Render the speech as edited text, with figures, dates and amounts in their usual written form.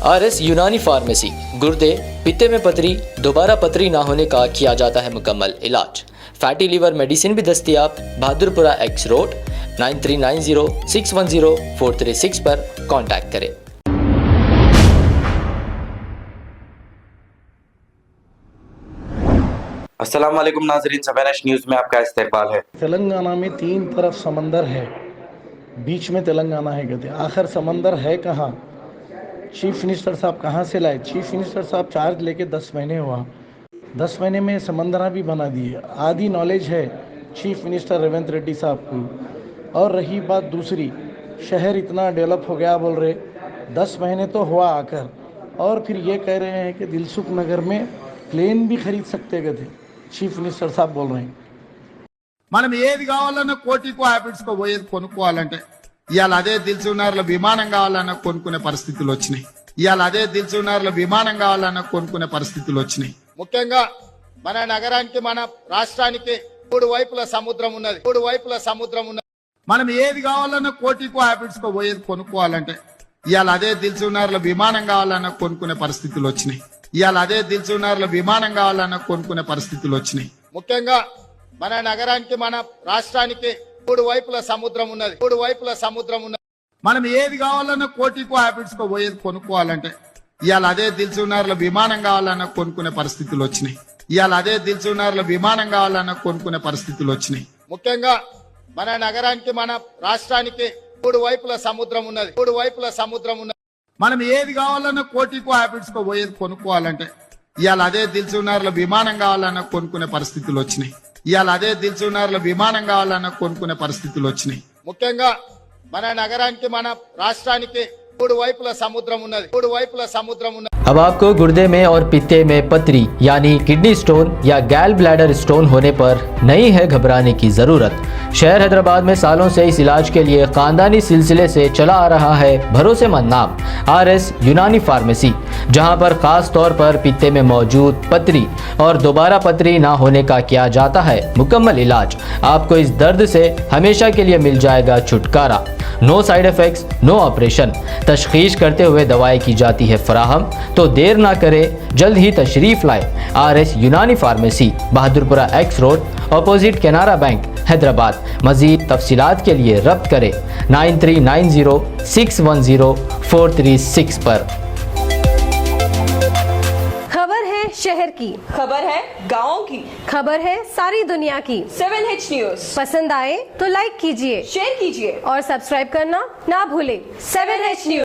RS यूनानी pharmacy, गुर्दे, पित्ते में पथरी, दोबारा पथरी ना होने का किया जाता है मुकम्मल इलाज। फैटी लीवर मेडिसिन भी दस्तियाब। बहादुरपुरा X रोड 9390610436 पर कांटेक्ट करें। अस्सलाम वालेकुम नाज़रीन, सवेरा न्यूज़ में आपका इस्तकबाल है। तेलंगाना में तीन तरफ समंदर है, बीच में तेलंगाना है। कहते आखिर समंदर है कहाँ? चीफ मिनिस्टर साहब कहाँ से लाए? चीफ मिनिस्टर साहब चार्ज लेके 10 महीने हुआ, 10 महीने में समंदरा भी बना दिए। आधी नॉलेज है चीफ मिनिस्टर रेवंत रेड्डी साहब को। और रही बात दूसरी, शहर इतना डेवलप हो गया बोल रहे, 10 महीने तो हुआ आकर, और फिर ये कह रहे हैं कि दिलसुख नगर में प्लेन भी खरीद सकते कहते చీఫ్ మినిస్టర్ సాబ్ బోల్ రहे हैं। మనం ఏది కావాలన్నా కోటికో హ్యాబిట్స్కో పోయేది కొనుక్కోవాలంటే ఇవాళ అదే దిల్సుఖ్నగర్లో విమానం కావాలన్నా కొనుక్కునే పరిస్థితులు వచ్చినాయి। ఇవాళ అదే దిల్సుఖ్నగర్లో విమానం కావాలన్నా కొనుక్కునే పరిస్థితులు వచ్చినాయి। ముఖ్యంగా మన నగరానికి, మన రాష్ట్రానికి మూడు వైపుల సముద్రం ఉన్నది, మనం ఏది కావాలన్నా కోటికో హ్యాబిట్స్కో పోయేది కొనుక్కోవాలంటే ఇవాళ అదే దిల్సుఖ్నగర్లో విమానం కావాలన్నా కొనుక్కునే పరిస్థితులు వచ్చినాయి। ఇవాళ అదే దిల్సుఖ్నగర్లో విమానం కావాలన్నా కొనుక్కునే పరిస్థితులు వచ్చినాయి। ముఖ్యంగా మన నగరానికి, మన రాష్ట్రానికి మూడు వైపుల సముద్రం ఉన్నది, మనం ఏది కావాలన్నా కోటికో హ్యాబిట్స్కో పోయేది కొనుక్కోవాలంటే ఇవాళ అదే దిల్సుఖ్నగర్లో విమానం కావాలన్నా కొనుక్కునే పరిస్థితులు వచ్చినాయి। ఇవాళ అదే దిల్సుఖ్నగర్లో విమానం కావాలన్నా కొనుక్కునే పరిస్థితులు వచ్చినాయి। ముఖ్యంగా మన నగరానికి, మన రాష్ట్రానికి మూడు వైపుల సముద్రం ఉన్నది, మనం ఏది కావాలన్నా కోటికో హ్యాబిట్స్కో పోయేది కొనుక్కోవాలంటే ఇవాళ అదే దిల్సుఖ్నగర్లో విమానం కావాలన్నా కొనుక్కునే పరిస్థితులు వచ్చినాయి। ఇవాళ అదే దిల్సుఖ్నగర్లో విమానం కావాలన్నా కొనుక్కునే పరిస్థితులు వచ్చినాయి। ముఖ్యంగా మన నగరానికి, మన రాష్ట్రానికి మూడు వైపుల సముద్రం ఉన్నది, अब आपको गुर्दे में और पित्ते में पथरी यानी किडनी स्टोन या गैल ब्लैडर स्टोन होने पर नहीं है घबराने की ज़रूरत। शहर हैदराबाद में सालों से इस इलाज के लिए ख़ानदानी सिलसिले से चला आ रहा है भरोसेमंद नाम RS यूनानी फार्मेसी, जहां पर ख़ास तौर पर पित्ते में मौजूद पथरी और दोबारा पथरी ना होने का किया जाता है मुकम्मल इलाज। आपको इस दर्द से हमेशा के लिए मिल जाएगा छुटकारा। No side effects, no operation. तशखीस करते हुए दवाएं की जाती है फराहम, तो देर ना करें, जल्द ही तशरीफ लाए। RS यूनानी pharmacy, Bahadurpura X road, opposite Canara bank, Hyderabad. मज़ीद तफसीलात के लिए रब्त करें 9390610436 पर। खबर है शहर की, खबर है गाँव की, खबर है सारी दुनिया की। 7H न्यूज़ पसंद आए तो लाइक कीजिए, शेयर कीजिए और सब्सक्राइब करना ना भूलें। 7H news.